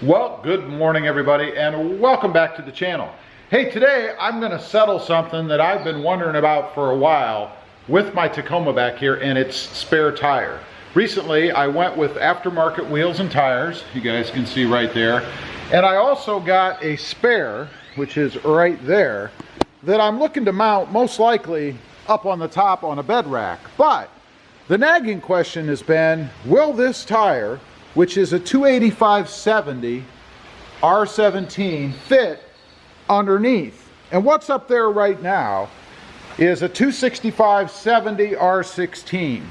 Well, good morning everybody and welcome back to the channel. Hey, today I'm going to settle something that I've been wondering about for a while with my Tacoma back here, and it's spare tire. Recently I went with aftermarket wheels and tires, you guys can see right there, and I also got a spare, which is right there, that I'm looking to mount most likely up on the top on a bed rack. But the nagging question has been, will this tire, which is a 285/70 R17, fit underneath? And what's up there right now is a 265/70 R16.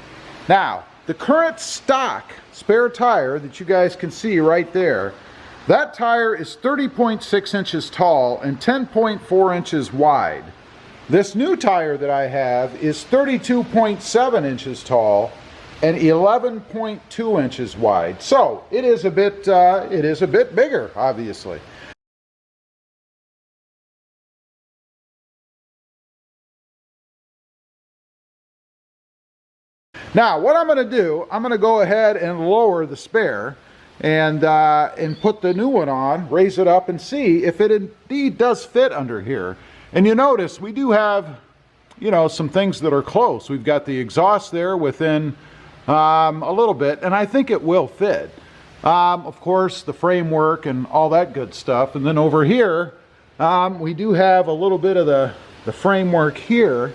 Now, the current stock spare tire that you guys can see right there, that tire is 30.6 inches tall and 10.4 inches wide. This new tire that I have is 32.7 inches tall and 11.2 inches wide. So it is a bit bigger, obviously. Now what I'm going to do, I'm going to go ahead and lower the spare and put the new one on, raise it up and see if it indeed does fit under here. And you notice we do have, you know, some things that are close. We've got the exhaust there within a little bit, and I think it will fit. Of course, the framework and all that good stuff. And then over here, we do have a little bit of the framework here,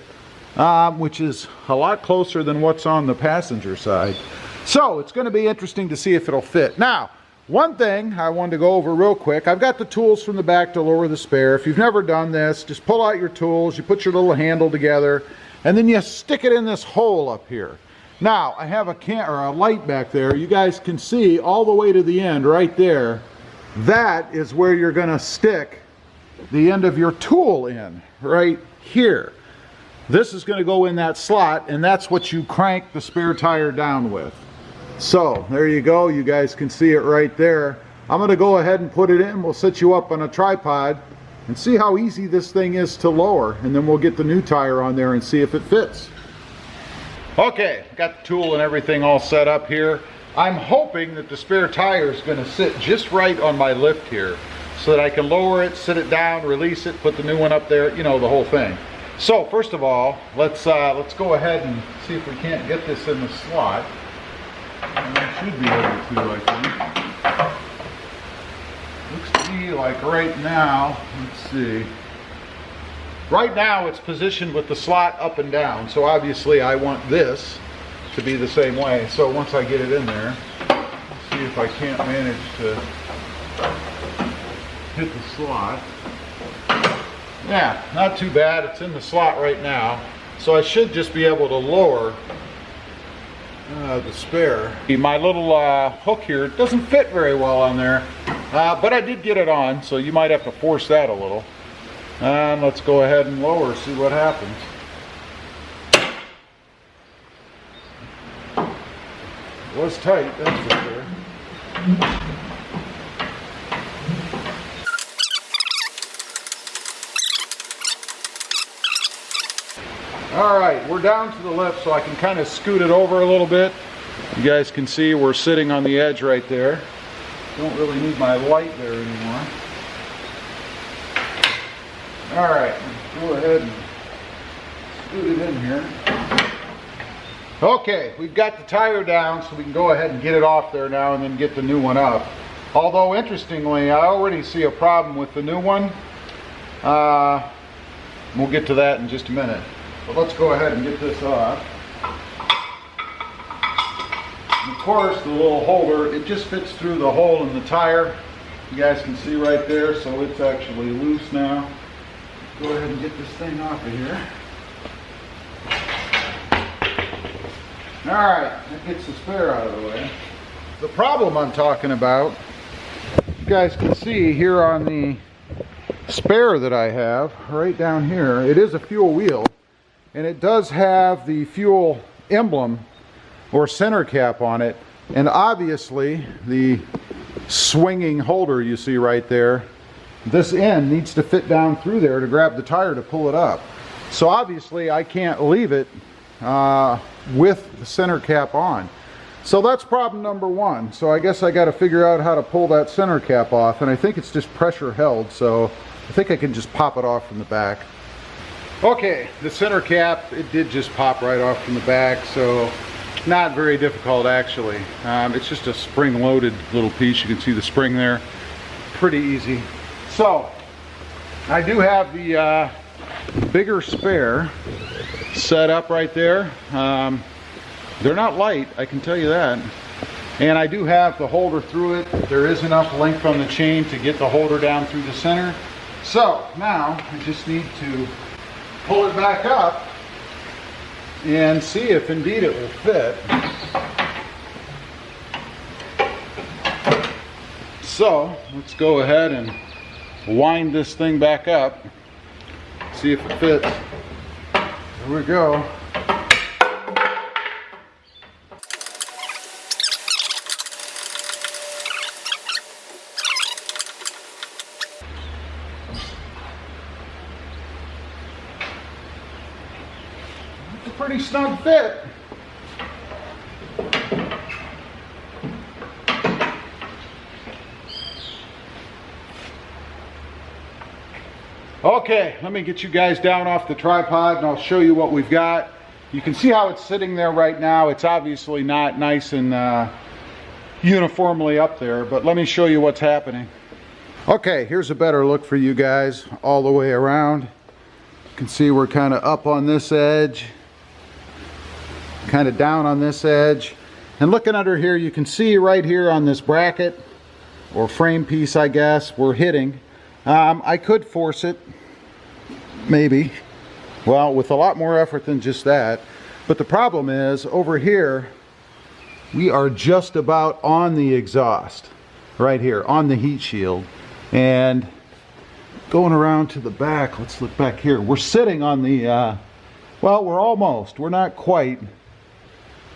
which is a lot closer than what's on the passenger side. So it's going to be interesting to see if it'll fit. Now, one thing I wanted to go over real quick, I've got the tools from the back to lower the spare. If you've never done this, just pull out your tools, you put your little handle together, and then you stick it in this hole up here. Now, I have a light back there. You guys can see all the way to the end right there. That is where you're going to stick the end of your tool in, right here. This is going to go in that slot, and that's what you crank the spare tire down with. So, there you go. You guys can see it right there. I'm going to go ahead and put it in. We'll set you up on a tripod and see how easy this thing is to lower, and then we'll get the new tire on there and see if it fits. Okay, got the tool and everything all set up here. I'm hoping that the spare tire is going to sit just right on my lift here so that I can lower it, sit it down, release it, put the new one up there, you know, the whole thing. So first of all, let's go ahead and see if we can't get this in the slot. And I should be able to, I think. Looks to me like right now, let's see. Right now it's positioned with the slot up and down, so obviously I want this to be the same way. So once I get it in there, let's see if I can't manage to hit the slot. Yeah, not too bad. It's in the slot right now, so I should just be able to lower the spare. My little hook here doesn't fit very well on there, but I did get it on, so you might have to force that a little. And let's go ahead and lower, see what happens. It was tight, that's for sure. Alright, we're down to the lift, so I can kind of scoot it over a little bit. You guys can see we're sitting on the edge right there. Don't really need my light there anymore. Alright, go ahead and scoot it in here. Okay, we've got the tire down, so we can go ahead and get it off there now and then get the new one up. Although, interestingly, I already see a problem with the new one. We'll get to that in just a minute. But let's go ahead and get this off. And of course, the little holder, it just fits through the hole in the tire. You guys can see right there, so it's actually loose now. Go ahead and get this thing off of here. Alright, that gets the spare out of the way. The problem I'm talking about, you guys can see here on the spare that I have, right down here, it is a fuel wheel, and it does have the fuel emblem or center cap on it, and obviously the swinging holder you see right there, this end needs to fit down through there to grab the tire to pull it up. So obviously I can't leave it with the center cap on. So that's problem number one. So I guess I got to figure out how to pull that center cap off, and I think it's just pressure held, so I think I can just pop it off from the back. Okay, the center cap, it did just pop right off from the back, so not very difficult actually. It's just a spring-loaded little piece. You can see the spring there. Pretty easy. So I do have the bigger spare set up right there. They're not light, I can tell you that. And I do have the holder through it. There is enough length on the chain to get the holder down through the center. So now I just need to pull it back up and see if indeed it will fit. So let's go ahead and wind this thing back up, see if it fits. Here we go. It's a pretty snug fit. Okay, let me get you guys down off the tripod and I'll show you what we've got. You can see how it's sitting there right now. It's obviously not nice and uniformly up there, but let me show you what's happening. Okay, here's a better look for you guys all the way around. You can see we're kind of up on this edge, kind of down on this edge. And looking under here, you can see right here on this bracket, or frame piece I guess, we're hitting. I could force it, maybe, well, with a lot more effort than just that. But the problem is, over here, we are just about on the exhaust, right here, on the heat shield. And going around to the back, let's look back here. We're sitting on the, well, we're almost, we're not quite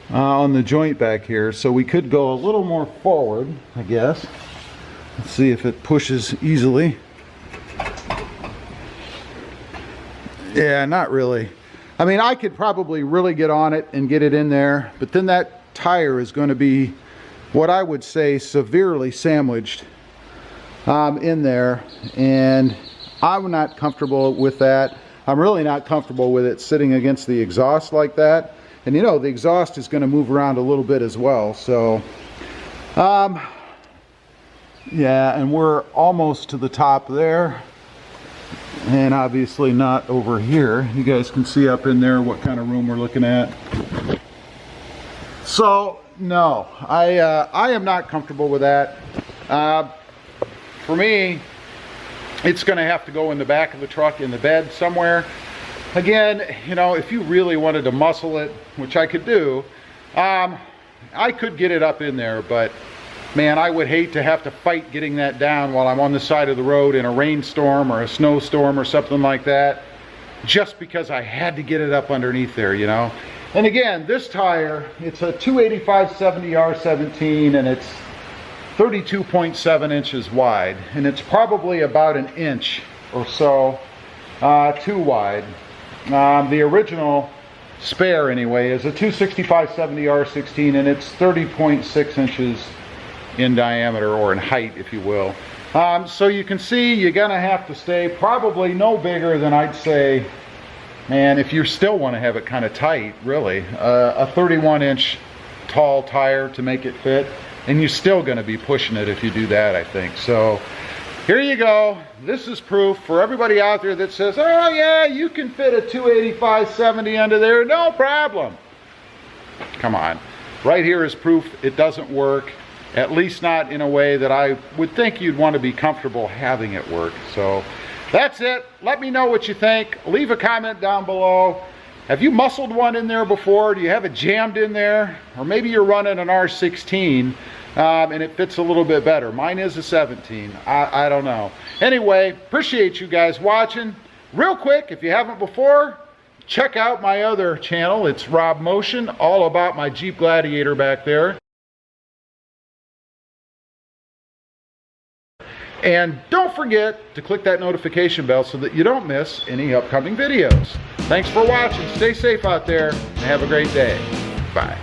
on the joint back here. So we could go a little more forward, I guess. Let's see if it pushes easily. Yeah, not really. I mean, I could probably really get on it and get it in there, but then that tire is going to be what I would say severely sandwiched in there, and I'm not comfortable with that. I'm really not comfortable with it sitting against the exhaust like that. And you know, the exhaust is going to move around a little bit as well. So yeah, and we're almost to the top there, and obviously not over here. You guys can see up in there what kind of room we're looking at. So no, I am not comfortable with that. For me, it's going to have to go in the back of the truck in the bed somewhere. Again, you know, if you really wanted to muscle it, which I could do, I could get it up in there, but man, I would hate to have to fight getting that down while I'm on the side of the road in a rainstorm or a snowstorm or something like that, just because I had to get it up underneath there, you know. And again, this tire, it's a 285/70 R17, and it's 32.7 inches wide, and it's probably about an inch or so too wide. The original spare anyway is a 265/70 R16, and it's 30.6 inches in diameter, or in height if you will. So you can see you're gonna have to stay probably no bigger than, I'd say, man, if you still want to have it kind of tight, really, a 31-inch tall tire to make it fit. And you're still going to be pushing it if you do that, I think. So here you go. This is proof for everybody out there that says, oh yeah, you can fit a 285/70 under there, no problem. Come on. Right here is proof it doesn't work, at least not in a way that I would think you'd want to be comfortable having it work. So that's it. Let me know what you think. Leave a comment down below. Have you muscled one in there before? Do you have it jammed in there? Or maybe you're running an R16 and it fits a little bit better. Mine is a 17. I don't know. Anyway, appreciate you guys watching. Real quick, if you haven't before, check out my other channel. It's Rob Motion, all about my Jeep Gladiator back there. And don't forget to click that notification bell so that you don't miss any upcoming videos. Thanks for watching. Stay safe out there and have a great day. Bye.